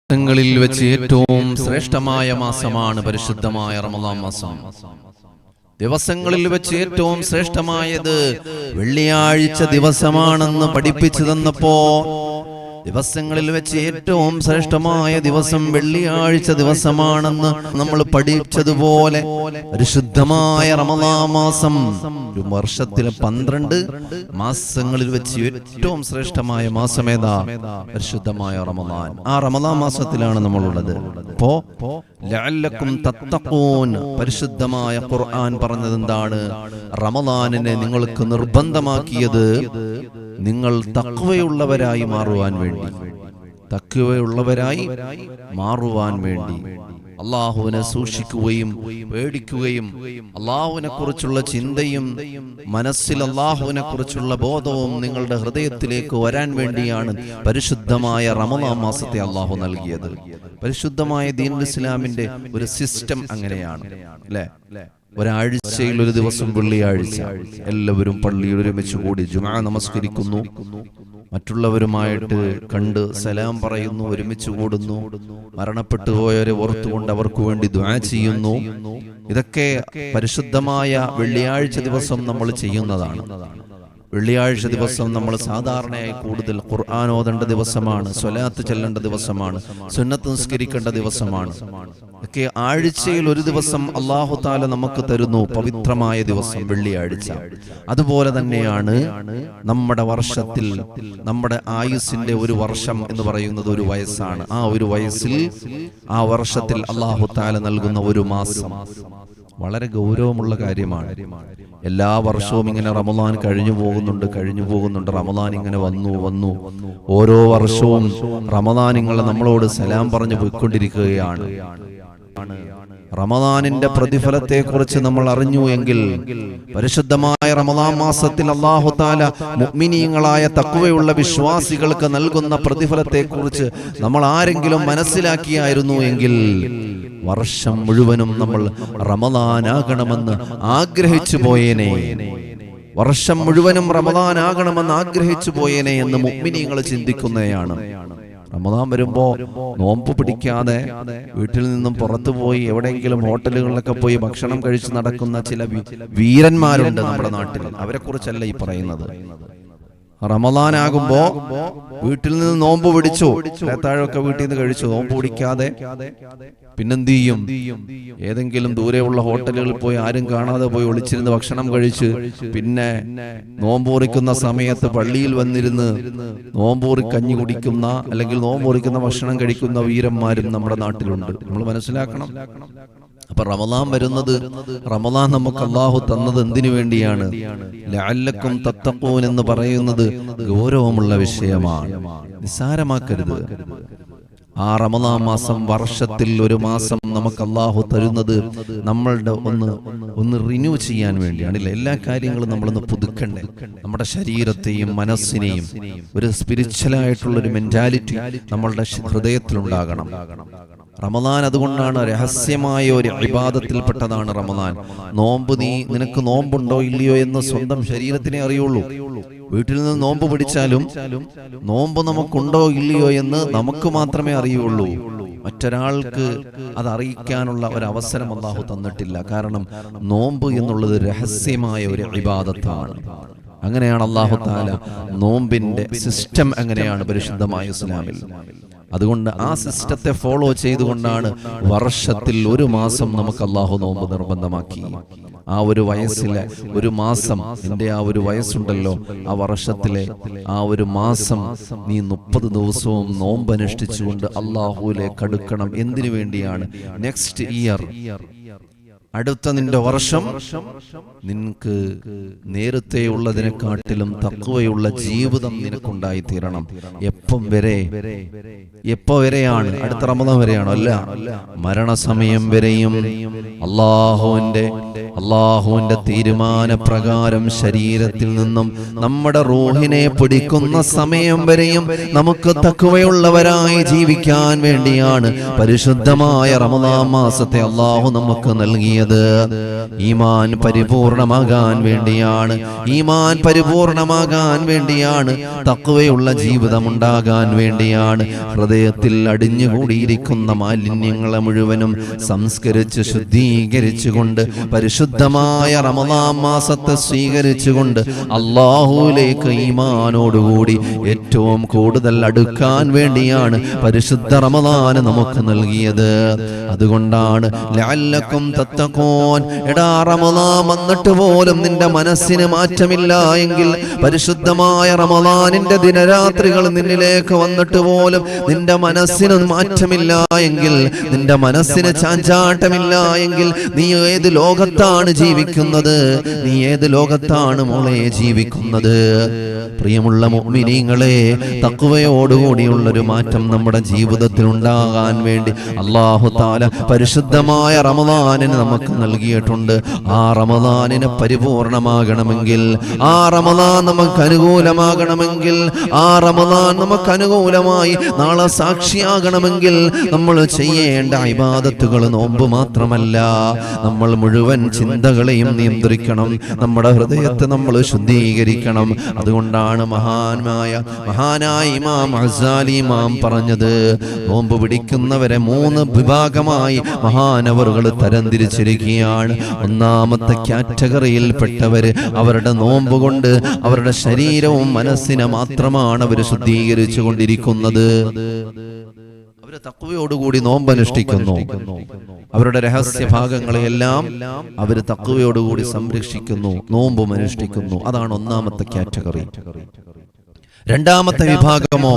മാസങ്ങളിൽ വെച്ച് ഏറ്റവും ശ്രേഷ്ഠമായ മാസമാണ് പരിശുദ്ധമായ റമളാൻ മാസം. ദിവസങ്ങളിൽ വെച്ച് ഏറ്റവും ശ്രേഷ്ഠമായത് വെള്ളിയാഴ്ച ദിവസമാണെന്ന് പഠിപ്പിച്ചു തന്നപ്പോ, ദിവസങ്ങളിൽ വെച്ച് ഏറ്റവും ശ്രേഷ്ഠമായ ദിവസം വെള്ളിയാഴ്ച ദിവസമാണെന്ന് നമ്മൾ പഠിച്ചതുപോലെ പരിശുദ്ധമായ റമളാൻ മാസം ഒരു വർഷത്തിലെ 12 മാസങ്ങളിൽ വെച്ച് ഏറ്റവും ശ്രേഷ്ഠമായ മാസം ഏതാ? പരിശുദ്ധമായ റമളാൻ. ആ റമളാൻ മാസത്തിലാണ് നമ്മളുള്ളത്. അപ്പോ ലഅല്ലക്കും തത്തഖൂൻ, പരിശുദ്ധമായ ഖുർആൻ പറഞ്ഞത് എന്താണ്? റമളാനിനെ നിങ്ങൾക്ക് നിർബന്ധമാക്കിയത് നിങ്ങൾ തഖ്വയുള്ളവരായി മാറുവാൻ വേണ്ടി, തഖ്വയുള്ളവരായി മാറുവാൻ വേണ്ടി, അള്ളാഹുവിനെ സൂക്ഷിക്കുകയും പേടിക്കുകയും അള്ളാഹുവിനെ കുറിച്ചുള്ള ചിന്തയും മനസ്സിൽ അള്ളാഹുവിനെ കുറിച്ചുള്ള ബോധവും നിങ്ങളുടെ ഹൃദയത്തിലേക്ക് വരാൻ വേണ്ടിയാണ് പരിശുദ്ധമായ റമളാൻ മാസത്തെ അള്ളാഹു നൽകിയത്. പരിശുദ്ധമായ ദീനുൽ ഇസ്ലാമിന്റെ ഒരു സിസ്റ്റം അങ്ങനെയാണ് അല്ലേ? ഒരാഴ്ചയിൽ ഒരു ദിവസം വെള്ളിയാഴ്ച എല്ലാവരും പള്ളിയിൽ ഒരുമിച്ച് കൂടി ജുമുഅ നമസ്കരിക്കുന്നു, മറ്റുള്ളവരുമായിട്ട് കണ്ട് സലാം പറയുന്നു, ഒരുമിച്ച് കൂടുന്നു, മരണപ്പെട്ടു പോയവരെ ഓർത്തുകൊണ്ട് അവർക്ക് വേണ്ടി ദുആ ചെയ്യുന്നു. ഇതൊക്കെ പരിശുദ്ധമായ വെള്ളിയാഴ്ച ദിവസം നമ്മൾ ചെയ്യുന്നതാണ്. വെള്ളിയാഴ്ച ദിവസം നമ്മൾ സാധാരണയായി കൂടുതൽ ഖുർആൻ ഓതേണ്ട ദിവസമാണ്, സ്വലാത്ത് ചൊല്ലേണ്ട ദിവസമാണ്, സുന്നത്ത് നിസ്കരിക്കേണ്ട ദിവസമാണ്. ഒക്കെ ആഴ്ചയിൽ ഒരു ദിവസം അല്ലാഹു തആല നമുക്ക് തരുന്നു, പവിത്രമായ ദിവസം വെള്ളിയാഴ്ച. അതുപോലെ തന്നെയാണ് നമ്മുടെ വർഷത്തിൽ, നമ്മുടെ ആയുസ്സിന്റെ ഒരു വർഷം എന്ന് പറയുന്നത് ഒരു വയസ്സാണ്. ആ ഒരു വയസ്സിൽ, ആ വർഷത്തിൽ അല്ലാഹു തആല നൽകുന്ന ഒരു മാസം വളരെ ഗൗരവമുള്ള കാര്യമാണ്. എല്ലാ വർഷവും ഇങ്ങനെ റമളാൻ കഴിഞ്ഞു പോകുന്നുണ്ട്. റമളാൻ ഇങ്ങനെ വന്നു. ഓരോ വർഷവും റമളാനിങ്ങൾ നമ്മളോട് സലാം പറഞ്ഞു പോയിക്കൊണ്ടിരിക്കുകയാണ്. റമളാനിന്റെ പ്രതിഫലത്തെ കുറിച്ച് നമ്മൾ അറിഞ്ഞു എങ്കിൽ, പരിശുദ്ധമായ റമളാൻ മാസത്തിൽ അല്ലാഹു തആല മുഅ്മിനീങ്ങളായ തഖ്വയുള്ള വിശ്വാസികൾക്ക് നൽകുന്ന പ്രതിഫലത്തെ കുറിച്ച് നമ്മൾ ആരെങ്കിലും മനസ്സിലാക്കിയായിരുന്നു എങ്കിൽ, വർഷം മുഴുവനും നമ്മൾ റമളാനാകണമെന്ന് ആഗ്രഹിച്ചു പോയേനെ, വർഷം മുഴുവനും റമളാനാകണമെന്ന് ആഗ്രഹിച്ചു പോയേനെ എന്ന് മുഅ്മിനീങ്ങൾ ചിന്തിക്കുന്നതാണ്. റമളാൻ വരുമ്പോ നോമ്പ് പിടിക്കാതെ വീട്ടിൽ നിന്നും പുറത്തു പോയി എവിടെയെങ്കിലും ഹോട്ടലുകളിലൊക്കെ പോയി ഭക്ഷണം കഴിച്ച് നടക്കുന്ന ചില വീരന്മാരുണ്ട് നമ്മുടെ നാട്ടിൽ. അവരെ കുറിച്ചല്ല ഈ പറയുന്നത്. റമളാനാകുമ്പോ വീട്ടിൽ നിന്ന് നോമ്പ് പിടിച്ചു, അത്താഴമൊക്കെ വീട്ടിൽ നിന്ന് കഴിച്ചു, നോമ്പ് പിടിക്കാതെ പിന്നെന്ത് ചെയ്യും? ഏതെങ്കിലും ദൂരെയുള്ള ഹോട്ടലുകളിൽ പോയി ആരും കാണാതെ പോയി ഒളിച്ചിരുന്ന് ഭക്ഷണം കഴിച്ച്, പിന്നെ നോമ്പൂറിക്കുന്ന സമയത്ത് പള്ളിയിൽ വന്നിരുന്ന് നോമ്പൂറി കഞ്ഞി കുടിക്കുന്ന അല്ലെങ്കിൽ നോമ്പൂറിക്കുന്ന ഭക്ഷണം കഴിക്കുന്ന വീരന്മാരും നമ്മുടെ നാട്ടിലുണ്ട്. നമ്മൾ മനസ്സിലാക്കണം. അപ്പൊ റമളാൻ വരുന്നത്, റമളാൻ നമുക്ക് അല്ലാഹു തന്നത് എന്തിനു വേണ്ടിയാണ്? ലഅല്ലക്കും തത്തഖൂൻ എന്ന് പറയുന്നത് ഗൗരവമുള്ള വിഷയമാണ്, നിസ്സാരമാക്കരുത്. ആ റമളാൻ മാസം, വർഷത്തിൽ ഒരു മാസം നമുക്ക് അല്ലാഹു തരുന്നത് നമ്മളുടെ ഒന്ന് റിന്യൂ ചെയ്യാൻ വേണ്ടിയാണ്. എല്ലാ കാര്യങ്ങളും നമ്മളൊന്ന് പുതുക്കണ്ടേ, നമ്മുടെ ശരീരത്തെയും മനസ്സിനെയും. ഒരു സ്പിരിച്വലായിട്ടുള്ളൊരു മെന്റാലിറ്റി നമ്മളുടെ ഹൃദയത്തിലുണ്ടാകണം. റമളാൻ അതുകൊണ്ടാണ് രഹസ്യമായ ഒരു ഇബാദത്തിൽപ്പെട്ടതാണ് റമളാൻ. നോമ്പ്, നിനക്ക് നോമ്പുണ്ടോ ഇല്ലയോ എന്ന് സ്വന്തം ശരീരത്തിനെ അറിയുള്ളൂ. വീട്ടിൽ നിന്ന് നോമ്പ് പിടിച്ചാലും നോമ്പ് നമുക്കുണ്ടോ ഇല്ലയോ എന്ന് നമുക്ക് മാത്രമേ അറിയുള്ളൂ. മറ്റൊരാൾക്ക് അത് അറിയിക്കാനുള്ള ഒരവസരം അല്ലാഹു തന്നിട്ടില്ല. കാരണം നോമ്പ് എന്നുള്ളത് രഹസ്യമായ ഒരു ഇബാദത്താണ്. അങ്ങനെയാണ് അല്ലാഹു തആല നോമ്പിന്റെ സിസ്റ്റം, അങ്ങനെയാണ് പരിശുദ്ധമായ ഇസ്ലാമിൽ. അതുകൊണ്ട് ആ സിസ്റ്റത്തെ ഫോളോ ചെയ്തുകൊണ്ടാണ് വർഷത്തിൽ ഒരു മാസം നമുക്ക് അല്ലാഹു നോമ്പ് നിർബന്ധമാക്കി. ആ ഒരു വയസ്സിലെ ഒരു മാസം, എൻ്റെ ആ ഒരു വയസ്സുണ്ടല്ലോ, ആ വർഷത്തിലെ ആ ഒരു മാസം നീ 30 ദിവസവും നോമ്പ് അനുഷ്ഠിച്ചുകൊണ്ട് അല്ലാഹുവിലേക്ക് അടുക്കണം. എന്തിനു വേണ്ടിയാണ്? നെക്സ്റ്റ് ഇയർ, അടുത്ത നിന്റെ വർഷം നിനക്ക് നേരത്തെ ഉള്ളതിനെക്കാട്ടിലും തഖ്വയുള്ള ജീവിതം നിനക്കുണ്ടായി തീരണം. എപ്പോ വരെയാണ്? അടുത്ത റമളാൻ വരെയാണോ? അല്ല, മരണസമയം വരെയും അല്ലാഹുവിന്റെ അള്ളാഹുവിന്റെ തീരുമാനപ്രകാരം ശരീരത്തിൽ നിന്നും നമ്മുടെ റൂഹിനെ പിടിക്കുന്ന സമയം വരെയും നമുക്ക് തഖ്വയുള്ളവരായി ജീവിക്കാൻ വേണ്ടിയാണ് പരിശുദ്ധമായ റമദാൻ മാസത്തെ അള്ളാഹു നമുക്ക് നൽകിയത്. ഈമാൻ പരിപൂർണമാകാൻ വേണ്ടിയാണ്, ഈമാൻ പരിപൂർണമാകാൻ വേണ്ടിയാണ്, തഖ്വയുള്ള ജീവിതം ഉണ്ടാകാൻ വേണ്ടിയാണ്. ഹൃദയത്തിൽ അടിഞ്ഞുകൂടിയിരിക്കുന്ന മാലിന്യങ്ങളെ മുഴുവനും സംസ്കരിച്ച് ശുദ്ധീകരിച്ചുകൊണ്ട് പരിശുദ്ധമായ റമദാൻ മാസത്തെ സ്വീകരിച്ചുകൊണ്ട് അല്ലാഹുവിലേക്ക് ഈമാനോടുകൂടി ഏറ്റവും കൂടുതൽ അടുക്കാൻ വേണ്ടിയാണ് പരിശുദ്ധ റമദാൻ നമുക്ക് നൽകിയത്. അതുകൊണ്ടാണ് ലഅല്ലക്കും തത്തഖൂൻ. എടാ, റമദാൻ വന്നിട്ട് പോലും നിന്റെ മനസ്സിന് മാറ്റമില്ല എങ്കിൽ, പരിശുദ്ധമായ റമദാനിന്റെ ദിനരാത്രികൾ നിന്നിലേക്ക് വന്നിട്ട് പോലും നിന്റെ മനസ്സിന് മാറ്റമില്ല എങ്കിൽ, നിന്റെ മനസ്സിന് ചാഞ്ചാട്ടമില്ല എങ്കിൽ, നീ ഏത് ലോകത്താണ് ജീവിക്കുന്നത്? നീ ഏത് ലോകത്താണ് മോളെ ജീവിക്കുന്നത്? പ്രിയമുള്ള മുഅ്മിനീങ്ങളെ, തഖ്വയോടുകൂടിയുള്ളൊരു മാറ്റം നമ്മുടെ ജീവിതത്തിൽ ഉണ്ടാകാൻ വേണ്ടി അല്ലാഹു തആല പരിശുദ്ധമായ റമദാനിനെ നമുക്ക് നൽകിയിട്ടുണ്ട്. ആ റമദാനിനെ പരിപൂർണമാകണമെങ്കിൽ, ആ റമദാൻ നമുക്ക് അനുകൂലമാകണമെങ്കിൽ, ആ റമദാൻ നമുക്ക് അനുകൂലമായി നാളെ സാക്ഷിയാകണമെങ്കിൽ നമ്മൾ ചെയ്യേണ്ട ഇബാദത്തുകൾ നോമ്പ് മാത്രമല്ല, നമ്മൾ മുഴുവൻ ചിന്തകളെയും നിയന്ത്രിക്കണം, നമ്മുടെ ഹൃദയത്തെ നമ്മൾ ശുദ്ധീകരിക്കണം. അതുകൊണ്ടാണ് മഹാനായ ഇമാം ഗസാലി ഇമാം പറഞ്ഞത്, നോമ്പ് പിടിക്കുന്നവരെ 3 വിഭാഗമായി മഹാനവറുകൾ തരംതിരിച്ചിരിക്കുകയാണ്. ഒന്നാമത്തെ കാറ്റഗറിയിൽപ്പെട്ടവര് അവരുടെ നോമ്പ് കൊണ്ട് അവരുടെ ശരീരവും മനസ്സിനെ മാത്രമാണ് അവർ ശുദ്ധീകരിച്ചു കൊണ്ടിരിക്കുന്നത്. അവര് തഖ്വയോടുകൂടി നോമ്പ് അനുഷ്ഠിക്കുന്നു, അവരുടെ രഹസ്യ ഭാഗങ്ങളെയെല്ലാം അവർ തഖ്വയോടുകൂടി സംരക്ഷിക്കുന്നു, നോമ്പും അനുഷ്ഠിക്കുന്നു. അതാണ് ഒന്നാമത്തെ കാറ്റഗറി. രണ്ടാമത്തെ വിഭാഗമോ,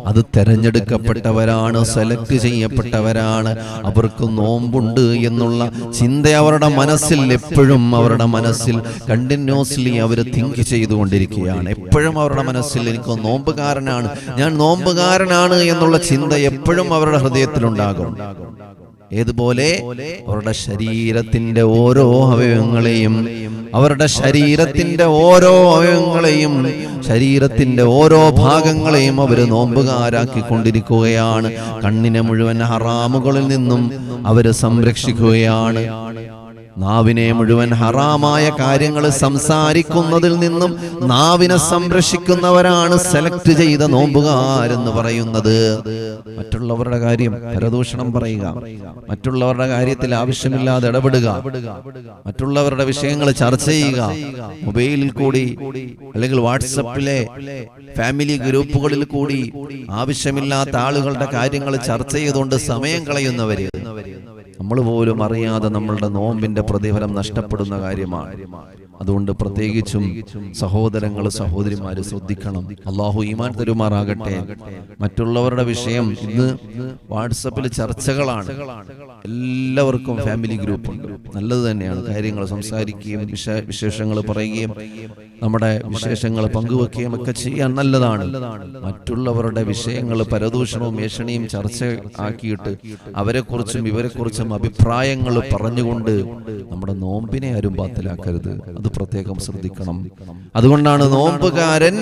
അത് തെരഞ്ഞെടുക്കപ്പെട്ടവരാണ്, സെലക്ട് ചെയ്യപ്പെട്ടവരാണ്. അവർക്ക് നോമ്പുണ്ട് എന്നുള്ള ചിന്ത അവരുടെ മനസ്സിൽ എപ്പോഴും, അവരുടെ മനസ്സിൽ കണ്ടിന്യൂസ്ലി അവർ തിങ്ക് ചെയ്തുകൊണ്ടിരിക്കുകയാണ്. എപ്പോഴും അവരുടെ മനസ്സിൽ എനിക്ക് നോമ്പുകാരനാണ്, ഞാൻ നോമ്പുകാരനാണ് എന്നുള്ള ചിന്ത എപ്പോഴും അവരുടെ ഹൃദയത്തിലുണ്ടാകും. ഏതുപോലെ അവരുടെ ശരീരത്തിന്റെ ഓരോ അവയവങ്ങളെയും, അവരുടെ ശരീരത്തിന്റെ ഓരോ അവയവങ്ങളെയും, ശരീരത്തിന്റെ ഓരോ ഭാഗങ്ങളെയും അവര് നോമ്പുകാരാക്കിക്കൊണ്ടിരിക്കുകയാണ്. കണ്ണിനെ മുഴുവൻ ഹറാമുകളിൽ നിന്നും അവര് സംരക്ഷിക്കുകയാണ്. നാവിനെ മുഴുവൻ ഹറാമായ കാര്യങ്ങൾ സംസാരിക്കുന്നതിൽ നിന്നും നാവിനെ സംരക്ഷിക്കുന്നവരാണ് സെലക്ട് ചെയ്ത നോമ്പുകാരെന്ന് പറയുന്നത്. മറ്റുള്ളവരുടെ കാര്യം പരദൂഷണം പറയുക, മറ്റുള്ളവരുടെ കാര്യത്തിൽ ആവശ്യമില്ലാതെ ഇടപെടുക, മറ്റുള്ളവരുടെ വിഷയങ്ങൾ ചർച്ച ചെയ്യുക, മൊബൈലിൽ കൂടി അല്ലെങ്കിൽ വാട്സപ്പിലെ ഫാമിലി ഗ്രൂപ്പുകളിൽ കൂടി ആവശ്യമില്ലാത്ത ആളുകളുടെ കാര്യങ്ങൾ ചർച്ച ചെയ്തുകൊണ്ട് സമയം കളയുന്നവര്, നമ്മൾ പോലും അറിയാതെ നമ്മളുടെ നോമ്പിന്റെ പ്രതിഫലം നഷ്ടപ്പെടുന്ന കാര്യമാണ്. അതുകൊണ്ട് പ്രത്യേകിച്ചും സഹോദരങ്ങൾ, സഹോദരിമാര് ശ്രദ്ധിക്കണം. അല്ലാഹു ഈമാൻ തരുമാറാകട്ടെ. മറ്റുള്ളവരുടെ വിഷയം ഇന്ന് വാട്സപ്പിൽ ചർച്ചകളാണ്. എല്ലാവർക്കും ഫാമിലി ഗ്രൂപ്പ് ഉണ്ട്, നല്ലത് തന്നെയാണ്. കാര്യങ്ങൾ സംസാരിക്കുകയും വിശേഷങ്ങൾ പറയുകയും നമ്മുടെ വിശേഷങ്ങൾ പങ്കുവെക്കുകയും ഒക്കെ ചെയ്യാൻ നല്ലതാണ്. മറ്റുള്ളവരുടെ വിഷയങ്ങൾ പരദൂഷണവും ഏഷണിയും ചർച്ച ആക്കിയിട്ട് അവരെക്കുറിച്ചും ഇവരെക്കുറിച്ചും അഭിപ്രായങ്ങൾ പറഞ്ഞുകൊണ്ട് നമ്മുടെ നോമ്പിനെ ആരും ബാത്തിലാക്കരുത്. അത് പ്രത്യേകം ശ്രദ്ധിക്കണം. അതുകൊണ്ടാണ് നോമ്പുകാരൻ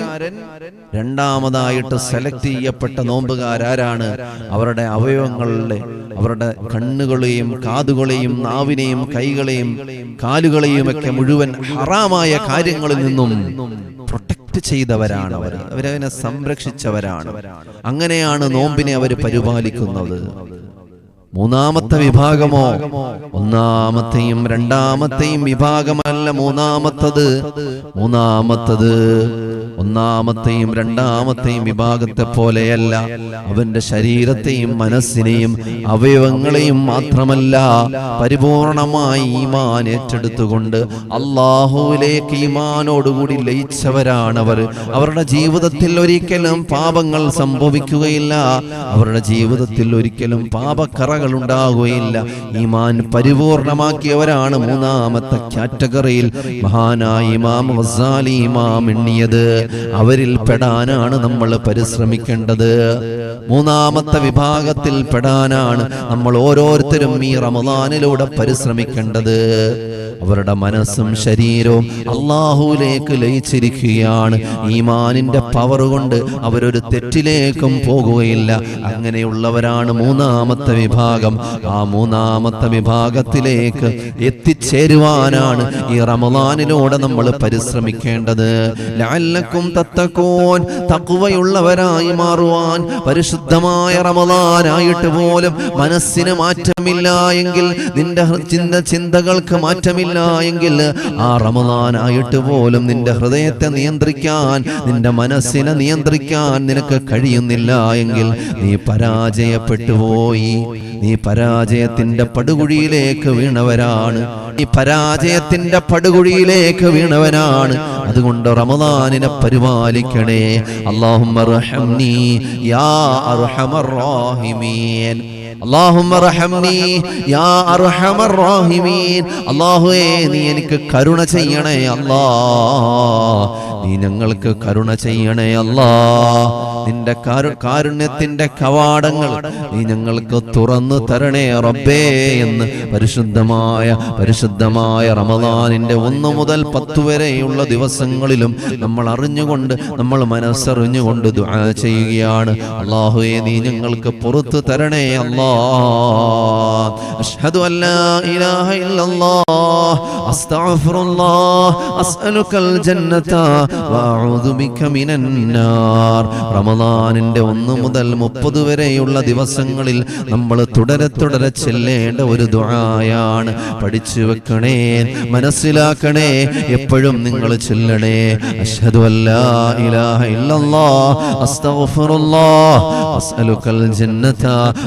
രണ്ടാമതായിട്ട് സെലക്ട് ചെയ്യപ്പെട്ട നോമ്പുകാരാരാണ്? അവരുടെ അവയവങ്ങളിലെ, അവരുടെ കണ്ണുകളെയും കാതുകളെയും നാവിനെയും കൈകളെയും കാലുകളെയും ഒക്കെ മുഴുവൻ ഹറാമായ കാര്യങ്ങളിൽ നിന്നും പ്രൊട്ടക്ട് ചെയ്തവരാണ് അവർ, അവരതിനെ സംരക്ഷിച്ചവരാണ്. അങ്ങനെയാണ് നോമ്പിനെ അവർ പരിപാലിക്കുന്നത്. മൂന്നാമത്തെ വിഭാഗമോ, ഒന്നാമത്തെയും രണ്ടാമത്തെയും വിഭാഗമല്ല മൂന്നാമത്തത്. ഒന്നാമത്തെയും രണ്ടാമത്തെയും വിഭാഗത്തെ പോലെയല്ല. അവന്റെ ശരീരത്തെയും മനസ്സിനെയും അവയവങ്ങളെയും മാത്രമല്ല, പരിപൂർണമായി ഈമാൻ ഏറ്റെടുത്തുകൊണ്ട് അല്ലാഹുവിലേക്ക് ഈമാനോടുകൂടി ലയിച്ചവരാണവർ. അവരുടെ ജീവിതത്തിൽ ഒരിക്കലും പാപങ്ങൾ സംഭവിക്കുകയില്ല, അവരുടെ ജീവിതത്തിൽ ഒരിക്കലും പാപക്കറകൾ കടകൾ ഉണ്ടാകുകയില്ല. ഈമാൻ പരിപൂർണമാക്കിയവരാണ് മൂന്നാമത്തെ കാറ്റഗറിയിൽ മഹാനായ ഇമാം ഗസാലി ഇമാം എണ്ണിയത്. അവരിൽ പെടാനാണ് നമ്മൾ പരിശ്രമിക്കേണ്ടത്. മൂന്നാമത്തെ വിഭാഗത്തിൽ പെടാനാണ് നമ്മൾ ഓരോരുത്തരും ഈ റമദാനിലൂടെ പരിശ്രമിക്കേണ്ടത്. അവരുടെ മനസ്സും ശരീരവും അല്ലാഹുവിലേക്ക് ലയിച്ചിരിക്കുകയാണ്. ഈമാനിന്റെ പവർ കൊണ്ട് അവരൊരു തെറ്റിലേക്കും പോകുകയില്ല. അങ്ങനെയുള്ളവരാണ് മൂന്നാമത്തെ വിഭാഗം. ആ മൂന്നാമത്തെ വിഭാഗത്തിലേക്ക് എത്തിച്ചേരുവാനാണ് ഈ റമദാനിലൂടെ നമ്മൾ പരിശ്രമിക്കേണ്ടത്. ലഅല്ലക്കും തത്തഖൂൻ, തഖ്വയുള്ളവരായി മാറുവാൻ. പരിശുദ്ധമായ റമദാനായിട്ട് പോലും മനസ്സിന് മാറ്റമില്ല എങ്കിൽ, നിന്റെ ചിന്തകൾക്ക് മാറ്റമില്ല എങ്കിൽ, ആ റമദാനായിട്ട് പോലും നിന്റെ ഹൃദയത്തെ നിയന്ത്രിക്കാൻ, നിന്റെ മനസ്സിനെ നിയന്ത്രിക്കാൻ നിനക്ക് കഴിയുന്നില്ല എങ്കിൽ നീ പരാജയപ്പെട്ടു പോയി. നീ പരാജയത്തിന്റെ പടുകുഴിയിലേക്ക് വീണവരാണ്. നീ പരാജയത്തിന്റെ പടുകുഴിയിലേക്ക് വീണവനാണ്. അതുകൊണ്ട് റമദാനിനെ പരിപാലിക്കണേ. അല്ലാഹുമ്മ റഹംനി യാ അർഹമർ റഹീമീൻ. അല്ലാഹുമ്മ റഹംനി യാ അർഹമർ റഹീമീൻ. അല്ലാഹുവേ, നീ എനിക്ക് കരുണ ചെയ്യണേ അല്ലാഹ്. നീ ഞങ്ങൾക്ക് കരുണ ചെയ്യണേ അല്ലാഹ്. നിന്റെ കാരുണ്യത്തിന്റെ കവാടങ്ങൾ നീ ഞങ്ങൾക്ക് തുറന്നു തരണേ റബ്ബേ എന്ന് പരിശുദ്ധമായ റമദാനിന്റെ 1 മുതൽ 10 വരെയുള്ള ദിവസങ്ങളിലും നമ്മൾ അറിഞ്ഞുകൊണ്ട്, നമ്മൾ മനസ്സറിഞ്ഞുകൊണ്ട് ദുആ ചെയ്യുകയാണ്. അല്ലാഹുവേ, നീ ഞങ്ങൾക്ക് പുറത്തു തരണേ അല്ലാഹ്. അഷ്ഹദു അല്ലാ ഇലാഹ ഇല്ലല്ലാഹ് അസ്തഗ്ഫിറുല്ലാഹ് അസ്അലുകൽ ജന്നത വഅഊദു ബിക മിനൻ നാർ. റമദാനിന്റെ 1 മുതൽ 30 വരെയുള്ള ദിവസങ്ങളിൽ നമ്മൾ തുടരെ ചെല്ലേണ്ട ഒരു ദുആയാണ്. പഠിച്ചു വെക്കണേ, മനസ്സിലാക്കണേ, എപ്പോഴും നിങ്ങൾ ചൊല്ലണേ. അഷ്ഹദു അല്ലാ ഇലാഹ ഇല്ലല്ലാഹ് അസ്തഗ്ഫിറുല്ലാഹ് അസ്അലുകൽ ജന്നത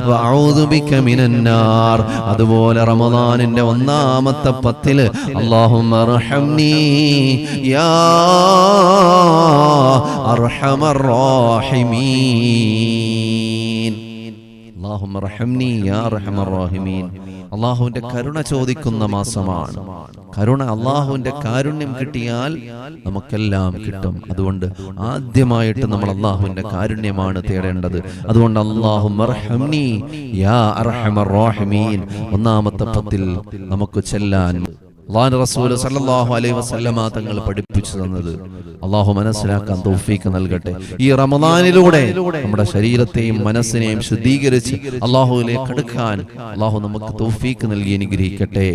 വഅഊദു ബിക മിനൻ നാർ. അതുപോലെ റമദാനിന്റെ 1-ാമത്തെ 10 അല്ലാഹുമ്മ റഹംനി യാ അർഹമർ റഹീമീൻ. അല്ലാഹുമ്മ റഹംനി യാ അർഹമർ റഹീമീൻ. അല്ലാഹുവിന്റെ കരുണ ചോദിക്കുന്ന മാസമാണ്. അല്ലാഹുവിന്റെ കാരുണ്യം കിട്ടിയാൽ നമുക്കെല്ലാം കിട്ടും. അതുകൊണ്ട് ആദ്യമായിട്ട് നമ്മൾ അല്ലാഹുവിന്റെ കാരുണ്യമാണ് തേടേണ്ടത്. അതുകൊണ്ട് അല്ലാഹുമ്മ റഹംനി യാ അർഹമർ റഹീമീൻ 1-ാമത്തെ 10 നമുക്ക് ചെല്ലാൻ അല്ലാഹുവിന്റെ റസൂൽ സല്ലല്ലാഹു അലൈഹി വസല്ലമ തങ്ങൾ പഠിപ്പിച്ചു തന്നത് അല്ലാഹു മനസ്സിലാക്കാൻ തൗഫീഖ് നൽകട്ടെ. ഈ റമദാനിലൂടെ നമ്മുടെ ശരീരത്തെയും മനസ്സിനെയും ശുദ്ധീകരിച്ച് അല്ലാഹുവിലേക്ക് അടുക്കാൻ അല്ലാഹു നമുക്ക് തൗഫീഖ് നൽകി അനുഗ്രഹിക്കട്ടെ.